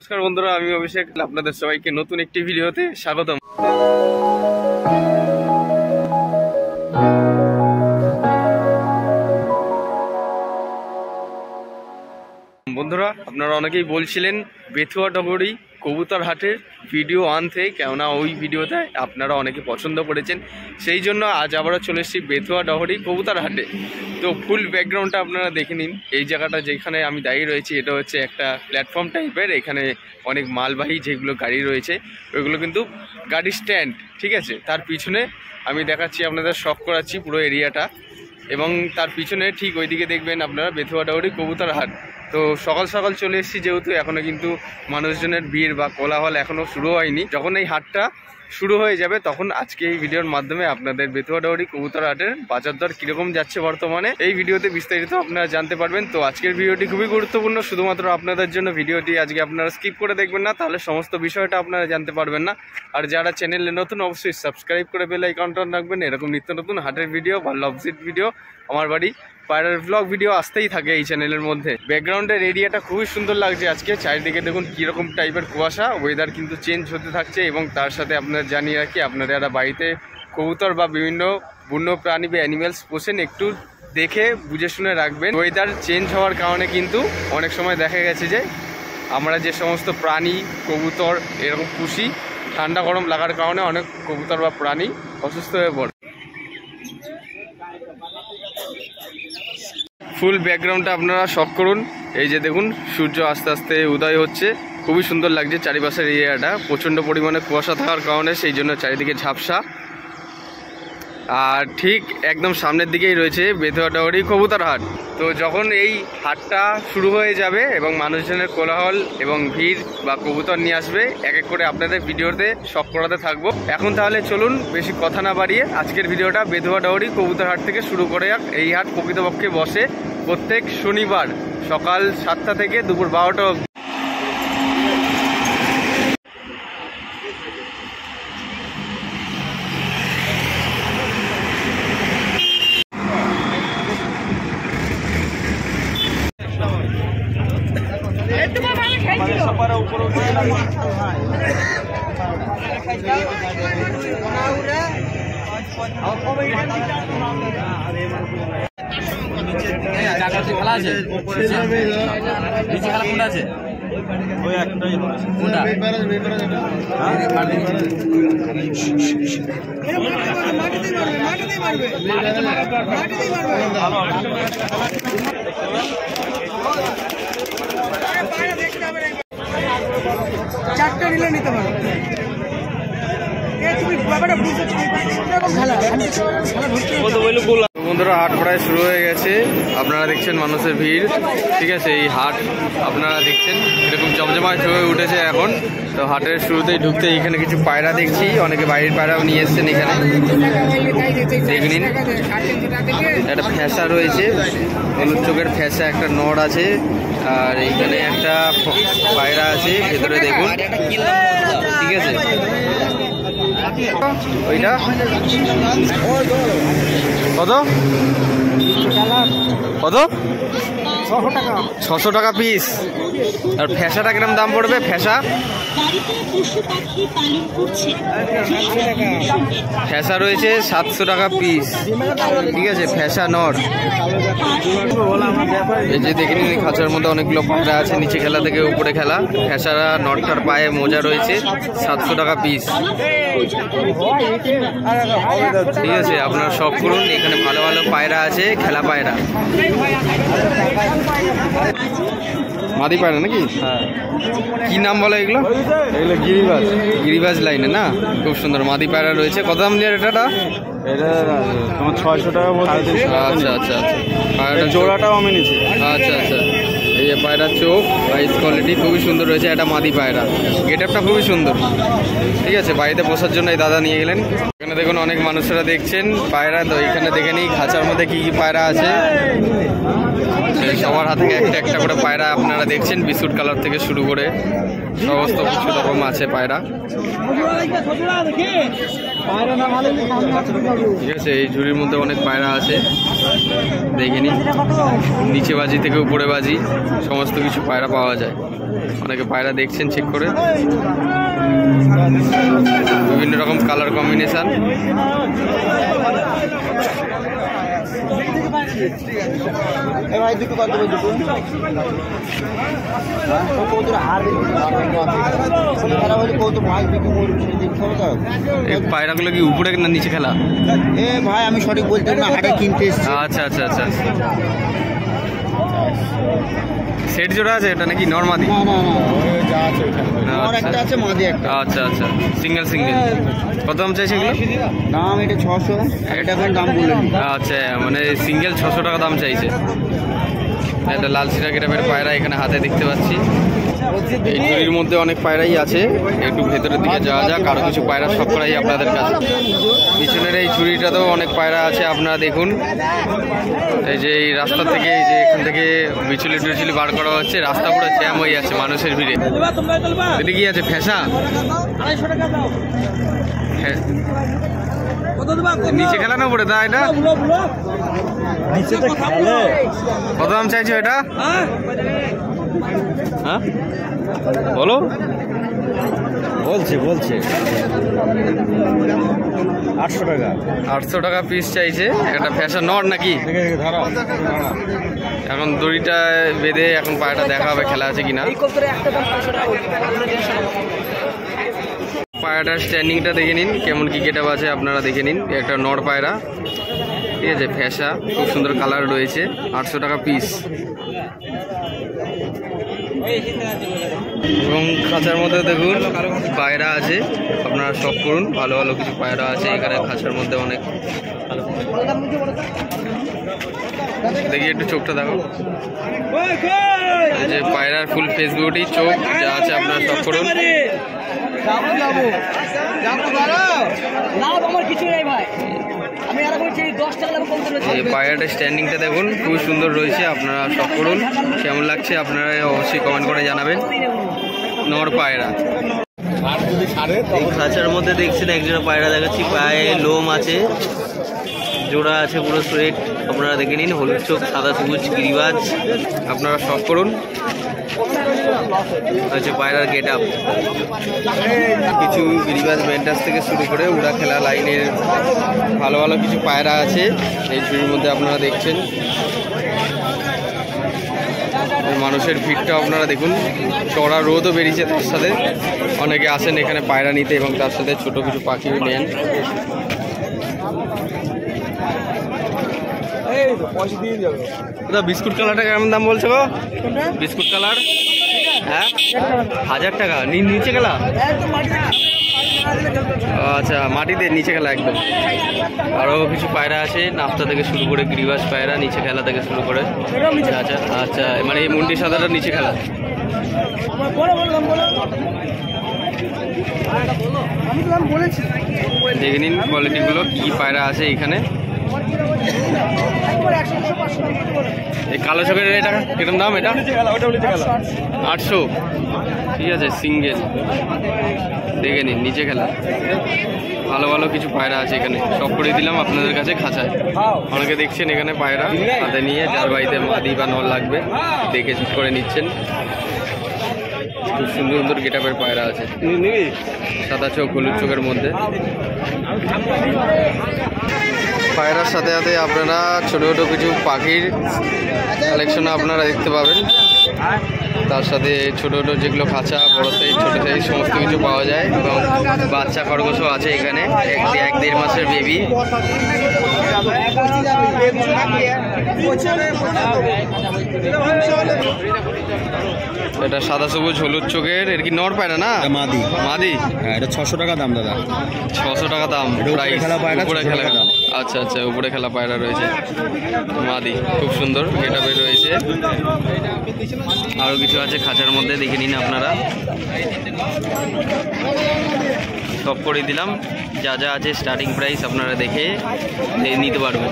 নমস্কার বন্ধুরা, আমি অভিষেক। আপনাদের সবাইকে নতুন একটি ভিডিওতে স্বাগতম। বন্ধুরা, আপনারা অনেকেই বলছিলেন বেথুয়া ডগরি কবুতর হাটের ভিডিও আনতে, কেননা ওই ভিডিওতে আপনারা অনেকে পছন্দ করেছেন। সেই জন্য আজ আবারও চলে এসেছি বেথুয়া ডগরি কবুতর হাটে। তো ফুল ব্যাকগ্রাউন্ডটা আপনারা দেখে নিন। এই জায়গাটা যেখানে আমি দাঁড়িয়ে রয়েছি, এটা হচ্ছে একটা প্ল্যাটফর্ম টাইপের। এখানে অনেক মালবাহী যেগুলো গাড়ি রয়েছে ওইগুলো কিন্তু গাড়ি স্ট্যান্ড, ঠিক আছে। তার পিছনে আমি দেখাচ্ছি, আপনাদের শখ করাচ্ছি পুরো এরিয়াটা, এবং তার পিছনে ঠিক ওইদিকে দেখবেন আপনারা বেথুয়া ডগরি কবুতর হাট। তো সকাল সকাল চলে এসেছি, যেহেতু এখনও কিন্তু মানুষজনের ভিড় বা কোলাহল এখনও শুরু হয়নি। যখন এই হাটটা শুরু হয়ে যাবে তখন আজকে এই ভিডিওর মাধ্যমে আপনাদের বেথুয়া ডগরি কবুতর হাটের বাজার দর কীরকম যাচ্ছে বর্তমানে এই ভিডিওতে বিস্তারিত আপনারা জানতে পারবেন। তো আজকের ভিডিওটি খুবই গুরুত্বপূর্ণ, শুধুমাত্র আপনাদের জন্য। ভিডিওটি আজকে আপনারা স্কিপ করে দেখবেন না, তাহলে সমস্ত বিষয়টা আপনারা জানতে পারবেন না। আর যারা চ্যানেলে নতুন, অবশ্যই সাবস্ক্রাইব করে বেল আইকনটা রাখবেন। এরকম নিত্য নতুন হাটের ভিডিও বা লভজিট ভিডিও, আমার বাড়ি পায়রার ব্লগ ভিডিও আসতেই থাকে এই চ্যানেলের মধ্যে। ব্যাকগ্রাউন্ডের এরিয়াটা খুবই সুন্দর লাগছে আজকে। চারিদিকে দেখুন কীরকম টাইপের কুয়াশা, ওয়েদার কিন্তু চেঞ্জ হতে থাকছে। এবং তার সাথে আপনারা জানিয়ে রাখি, আপনারা যারা বাড়িতে কবুতর বা বিভিন্ন বন্য প্রাণী বা অ্যানিমেলস পোষেন, একটু দেখে বুঝে শুনে রাখবেন। ওয়েদার চেঞ্জ হওয়ার কারণে কিন্তু অনেক সময় দেখা গেছে যে আমরা যে সমস্ত প্রাণী কবুতর এরকম পুষি, ঠান্ডা গরম লাগার কারণে অনেক কবুতর বা প্রাণী অসুস্থ হয়ে পড়ে। ফুল ব্যাকগ্রাউন্ডটা আপনারা শখ করুন। এই যে দেখুন, সূর্য আস্তে আস্তে উদয় হচ্ছে, খুবই সুন্দর লাগছে চারিপাশের এরিয়াটা। প্রচণ্ড পরিমাণে কুয়াশা থাকার কারণে সেই জন্য চারিদিকে ঝাপসা। আর ঠিক একদম সামনের দিকেই রয়েছে বেথুয়া ডগরি কবুতর হাট। তো যখন এই হাটটা শুরু হয়ে যাবে এবং মানুষজনের কোলাহল এবং ভিড় বা কবুতর নিয়ে আসবে, এক এক করে আপনাদের ভিডিওতে শখ করাতে থাকবো। এখন তাহলে চলুন বেশি কথা না বাড়িয়ে আজকের ভিডিওটা বেথুয়া ডগরি কবুতর হাট থেকে শুরু করে যাক। এই হাট প্রকৃতপক্ষে বসে প্রত্যেক শনিবার সকাল 7টা থেকে দুপুর 12টা অবধি। খেলা আছে নিচে খেলা কোনটা আছে? ওই একটাই কোনটা? চারটা নিলে নিতে পারো। বন্ধুরা, হাট প্রায় শুরু হয়ে গেছে। আপনারা দেখছেন মানুষের ভিড়, ঠিক আছে। এই হাট আপনারা দেখছেন এরকম জমজমাট হয়ে উঠেছে এখন। তো হাটের শুরুতেই ঢুকতে এখানে কিছু পায়রা দেখছি, অনেকে বাইরের পায়রাও নিয়ে এসছেন এখানে। দেখে নিন, একটা ফ্যাসা রয়েছে, হলুদ চোখের ফ্যাসা, একটা নড় আছে, আর এইখানে একটা পায়রা আছে ভেতরে দেখুন, ঠিক আছে। ওইটা কত কত? 600 টাকা পিস। আর ফ্যাসাটা কিরম দাম পড়বে? ফ্যাসা ফ্যাসা রয়েছে 700 টাকা পিস, ঠিক আছে। ফ্যাসা নর। এই যে দেখে নিন, খাঁচার মধ্যে অনেকগুলো পায়রা আছে, নিচে খেলা থেকে উপরে খেলা। ফ্যাসারা নরটার পায়ে মোজা রয়েছে, 700 টাকা পিস, ঠিক আছে। আপনারা শখ করুন, এখানে ভালো ভালো পায়রা আছে, খেলা পায়রা। মাদি পায়রা নাকি? হ্যাঁ। কি নাম বলে এগুলো? এগুলো গিরিবাজ। গিরিবাজ লাইনে না? খুব সুন্দর মাদি পায়রা রয়েছে। কত দাম দিয়ে এটা? এটা তোমার 600 টাকা বলতে। আচ্ছা আচ্ছা আচ্ছা। পায়রাটা জোড়াটাও আমি নিচ্ছি। আচ্ছা আচ্ছা। এই যে পায়রার চোখ, প্রাইস কোয়ালিটি খুবই সুন্দর রয়েছে। একটা মাদি পায়রা, গেট আপটা খুবই সুন্দর, ঠিক আছে। বাড়িতে বসার জন্য এই দাদা নিয়ে গেলেন। এখানে দেখুন অনেক মানুষেরা দেখছেন পায়রা। তো এখানে দেখে নিই খাঁচার মধ্যে কি কি পায়রা আছে। সবার হাতে একটা একটা করে পায়রা আপনারা দেখছেন, বিস্কুট কালার থেকে শুরু করে সমস্ত কিছু রকম আছে পায়রা। ঠিক আছে, এই ঝুড়ির মধ্যে অনেক পায়রা আছে, দেখিনি। নিচে বাজি থেকে উপরে বাজি সমস্ত কিছু পায়রা পাওয়া যায়। অনেকে পায়রা দেখছেন চেক করে, বিভিন্ন রকম কালার কম্বিনেশন। পায়রাগুলো কি উপরে না নিচে খেলা? ভাই আমি সঠিক বলতে না, হাটে কিনতে এসেছি। আচ্ছা আচ্ছা আচ্ছা, সেট জোড়া আছে এটা নাকি নরমাদি? আচ্ছা আচ্ছা, সিঙ্গেল সিঙ্গেল। কত দাম চাইছে এগুলো? দাম এটা 600, এটা এখন দাম বললেন। আচ্ছা, মানে সিঙ্গেল 600 টাকা দাম চাইছে। এটা লাল সিরা গ্রামের পায়রা এখানে হাতে দেখতে পাচ্ছি। এই ঝুড়ির মধ্যে অনেক পায়রাই আছে, একটু ভেতরের দিকে যাওয়া যাক। আরো কিছু পায়রা সব করাই আপনাদের কাছে। পিছনের এই ঝুড়িটাতেও অনেক পায়রা আছে, আপনারা দেখুন। এই যে এই রাস্তা থেকে, এই যে এখান থেকে বিচুলি টিচুলি বার করা হচ্ছে, রাস্তা পুরো জ্যাম হয়ে যাচ্ছে মানুষের ভিড়ে। এটা কি আছে, ফেসা? নিচে খেলা না পড়ে তা এটা? কত দাম চাইছো এটা? হ্যাঁ বলো। বলছে 800 টাকা। 800 টাকা পিস চাইছে। একটা ফ্যাশন নট নাকি? এখন দড়িটা বেঁধে এখন পায়রাটা দেখা হবে খেলা আছে কিনা। পায়রাটার স্ট্যান্ডিংটা দেখে নিন, কেমন কি গেটআপ আছে আপনারা দেখে নিন। একটা নর পায়রা, ঠিক আছে, ফ্যাশা, খুব সুন্দর কালার রয়েছে। 800 টাকা পিস। এবং খাঁচার মধ্যে দেখুন পায়রা আছে, আপনারা শখ করুন। ভালো ভালো কিছু পায়রা আছে এখানে খাঁচার মধ্যে। অনেক ভালো। দেখি একটু চোখটা দেখো, যে পায়রার ফুল ফেস বিউটি, চোখ যা আছে আপনারা শখ করুন। এই পায়রাটার স্ট্যান্ডিংটা দেখুন, খুব সুন্দর রয়েছে। আপনারা শখ করুন, কেমন লাগছে আপনারা অবশ্যই কমেন্ট করে জানাবেন। নর পায়রা এই খাঁচার মধ্যে দেখছেন, একজোড়া পায়রা দেখাচ্ছি। পায়ে লোম আছে, জোড়া আছে পুরো স্ট্রেট। আপনারা দেখে নিন, হলুদ চোখ, সাদা সবুজ গিরিবাজ। আপনারা শখ করুন। হচ্ছে পায়রার গেট আপ। কিছু গিরিবাজ মেন্টাস থেকে শুরু করে উড়া খেলা লাইনের ভালো ভালো কিছু পায়রা আছে এই ঝুড়ির মধ্যে। আপনারা দেখছেন মানুষের ভিড়টা আপনারা দেখুন। চড়া রোদও বেরিয়েছে, তার সাথে অনেকে আসেন এখানে পায়রা নিতে এবং তার সাথে ছোট কিছু পাখিও নেন। বিস্কুট কালারটা কেমন দাম বলছো গো? বিস্কুট কালার হ্যাঁ 1000 টাকা। নিচে গেলা? আচ্ছা, মাটিতে নিচে খেলা একদম। আরও কিছু পায়রা আছে, নাফতা থেকে শুরু করে গিরিবাজ পায়রা, নিচে খেলা থেকে শুরু করে। আচ্ছা আচ্ছা, মানে এই মুন্ডি সাদাটা নিচে খেলা। দেখে নিন কোয়ালিটিগুলো, কী কী পায়রা আছে এখানে। এই কালো চোখের এটা কিরকম দাম? এটা 800। ঠিক আছে, সিঙ্গেল। দেখে নিন নিচে খেলা। ভালো ভালো কিছু পায়রা আছে এখানে, সব করে দিলাম আপনাদের কাছে খাঁচায়। অনেকে দেখছেন এখানে পায়রা হাতে নিয়ে, যার বাড়িতে মাদি বা নল লাগবে দেখে চুপ করে নিচ্ছেন। খুব সুন্দর সুন্দর গেটআপের পায়রা আছে, সাদা চোখ হলুদ চোখের মধ্যে। পায়রার সাথে সাথে আপনারা ছোটো ছোটো কিছু পাখির কালেকশন আপনারা দেখতে পাবেন। তার সাথে ছোটো ছোটো যেগুলো খাঁচা, বড়ো সাইজ, ছোটো সাইজ সমস্ত কিছু পাওয়া যায়। এবং বাচ্চা খরগোশও আছে এখানে, 1-1.5 মাসের বেবি। এটা সাদা সবুজ হলুদ চোখের, এর কি নর পায়রা না? মাদি। মাদি, এটা 600 টাকা দাম দাদা। 600 টাকা দাম। উপরে খেলা। আচ্ছা আচ্ছা, উপরে খেলা পায়রা রয়েছে, মাদি, খুব সুন্দর গেটআপে রয়েছে। আরও কিছু আছে খাঁচার মধ্যে, দেখে নিন আপনারা। সব করে দিলাম, যা যা আছে স্টার্টিং প্রাইস আপনারা দেখে নিতে পারবেন।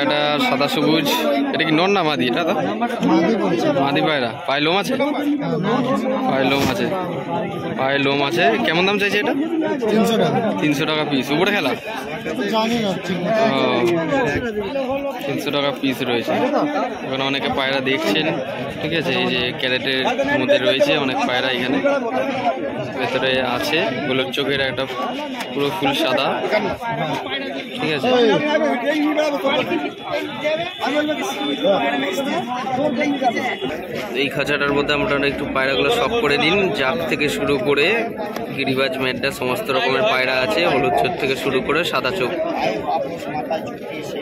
এটা সাদা সবুজ, এটা কি নর না মাদি? এটা তো মাদি পায়রা। পায়ে লোম আছে? পায়ে লোম আছে, পায়ে লোম আছে। কেমন দাম চাইছে এটা? 300 টাকা পিস। উপরে খেলা 300 টাকা পিস রয়েছে। এখানে অনেকে পায়রা দেখছেন, ঠিক আছে। এই যে ক্যারেটের মধ্যে রয়েছে অনেক পায়রা, এখানে ভেতরে আছে। গোলাপ চোখের একটা পুরো ফুল সাদা, ঠিক আছে। এই খাঁচাটার মধ্যে আপনারা একটু পায়রাগুলো শখ করে দিন। জাক থেকে শুরু করে গিরিবাজ, মেড্ডা সমস্ত রকমের পায়রা আছে। হলুদ চোখ থেকে শুরু করে সাদা চোখ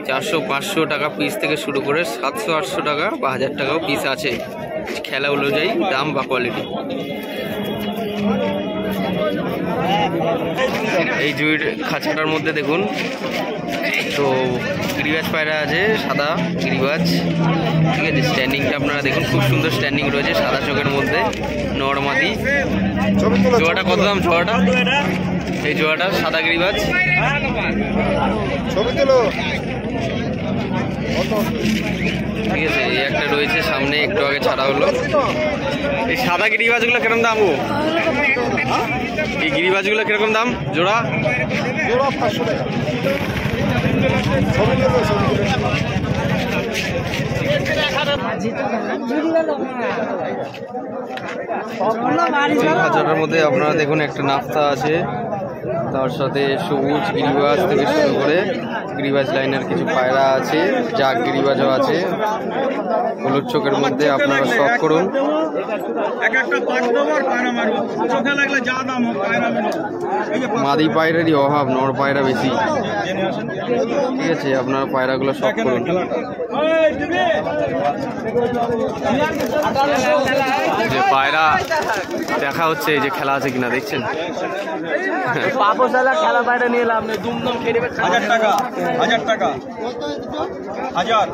400-500 টাকা পিস থেকে শুরু করে 700-800 টাকা বা 1000 টাকাও পিস আছে, খেলা অনুযায়ী দাম বা কোয়ালিটি। এই জুইর খাঁচাটার মধ্যে দেখুন তো গিরিবাজ পায়রা আছে, সাদা গিরিবাজ, ঠিক আছে। স্ট্যান্ডিংটা আপনারা দেখুন, খুব সুন্দর স্ট্যান্ডিং রয়েছে সাদা চোখের মধ্যে, নরমাদি। জোয়াটা কত দাম? জোয়াটা, এই জোয়াটা সাদা গিরিবাজ ঠিক আছে। এই একটা রয়েছে সামনে, একটু আগে ছাড়া হলো। এই সাদা গিরিবাজগুলো কিরকম দাম? এই গিরিবাজগুলো কিরকম দাম জোড়া? 500 টাকা। খাঁচাটার মধ্যে আপনারা দেখুন একটা নাফতা আছে, তার সাথে সবুজ গিরিবাজ থেকে শুরু করে গিরিবাজ লাইনের কিছু পায়রা আছে, জাগ গিরিবাজও আছে। হলুদ চোখের মধ্যে আপনারা শখ করুন। মাদি পায়রারই অভাব, নর পায়রা বেশি, ঠিক আছে। আপনারা পায়রাগুলো শখ করুন। যে পায়রা দেখা হচ্ছে, এই যে খেলা আছে কিনা দেখছেন। খেলা পায়রা নিয়ে এলাম, দুমদম খেয়ে 1000 টাকা। 1000 টাকা, 1000।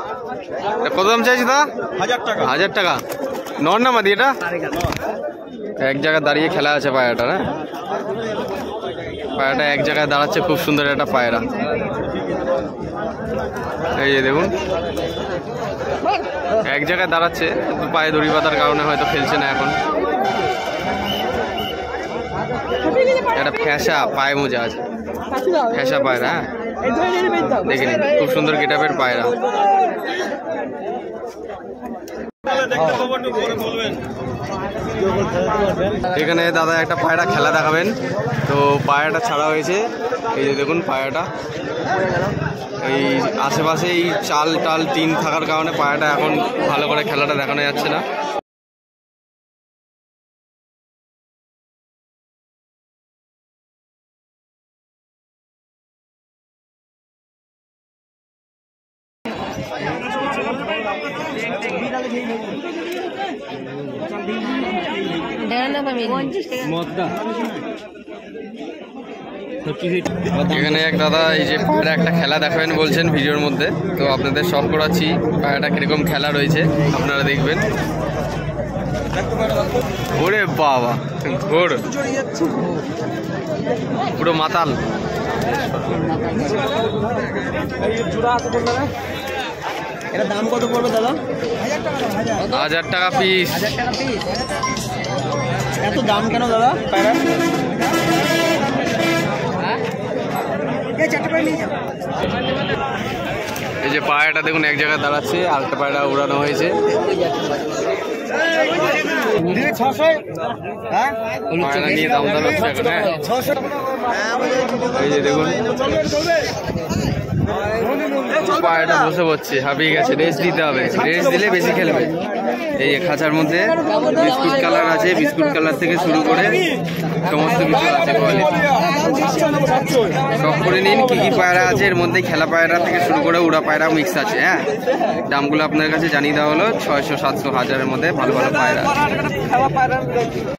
কত দাম চাইছি দা? 1000 টাকা। 1000 টাকা। নর না মাদি? এটা এক জায়গায় দাঁড়িয়ে খেলা আছে পায়রাটা, না? পায়রাটা এক জায়গায় দাঁড়াচ্ছে, খুব সুন্দর একটা পায়রা। এই যে দেখুন এক জায়গায় দাঁড়াচ্ছে, পায়ে দড়ি বাঁধার কারণে হয়তো খেলছে না এখন। একটা ফ্যাসা পায়ে মোজা আছে, ফ্যাসা পায়রা। হ্যাঁ দেখে নিন, খুব সুন্দর গেটআপের পায়রা। এখানে দাদা একটা পায়রা খেলা দেখাবেন। তো পায়রাটা ছাড়া হয়েছে, এই যে দেখুন পায়রাটা। এই আশেপাশে এই চাল টাল টিন থাকার কারণে পায়রাটা এখন ভালো করে খেলাটা দেখানো যাচ্ছে না। এখানে এক দাদা এই যে পায়রা একটা খেলা দেখাবেন বলছেন ভিডিওর মধ্যে, তো আপনাদের শখ করাচ্ছি পায়রাটা কিরকম খেলা রয়েছে আপনারা দেখবেন। ওরে বাবা, ঘোর পুরো মাতাল। এটা দাম কত পড়বে দাদা? 1000 টাকা পিস। 1000 টাকা পিস? এত দাম কেন দাদা পায়রা? এই যে পায়রাটা দেখুন এক জায়গায় দাঁড়াচ্ছে, আরেকটা পায়রা উড়ানো হয়েছে। পায়রা নিয়ে দাম দর হচ্ছে এখন। এই যে দেখুন পায়রাটা বসে পড়ছে, হাঁপিয়ে গেছে, রেস্ট দিতে হবে, রেস্ট দিলে বেশি খেলবে। এই খাঁচার মধ্যে বিস্কুট কালার আছে, বিস্কুট কালার থেকে শুরু করে সমস্ত কিছু আছে কোয়ালিটি। সব করে নিন কি কি পায়রা আছে এর মধ্যে, খেলা পায়রা থেকে শুরু করে উড়া পায়রা মিক্স আছে। হ্যাঁ, দামগুলো আপনার কাছে জানিয়ে দেওয়া হলো। 600, 700, 1000-এর মধ্যে ভালো ভালো পায়রা আছে।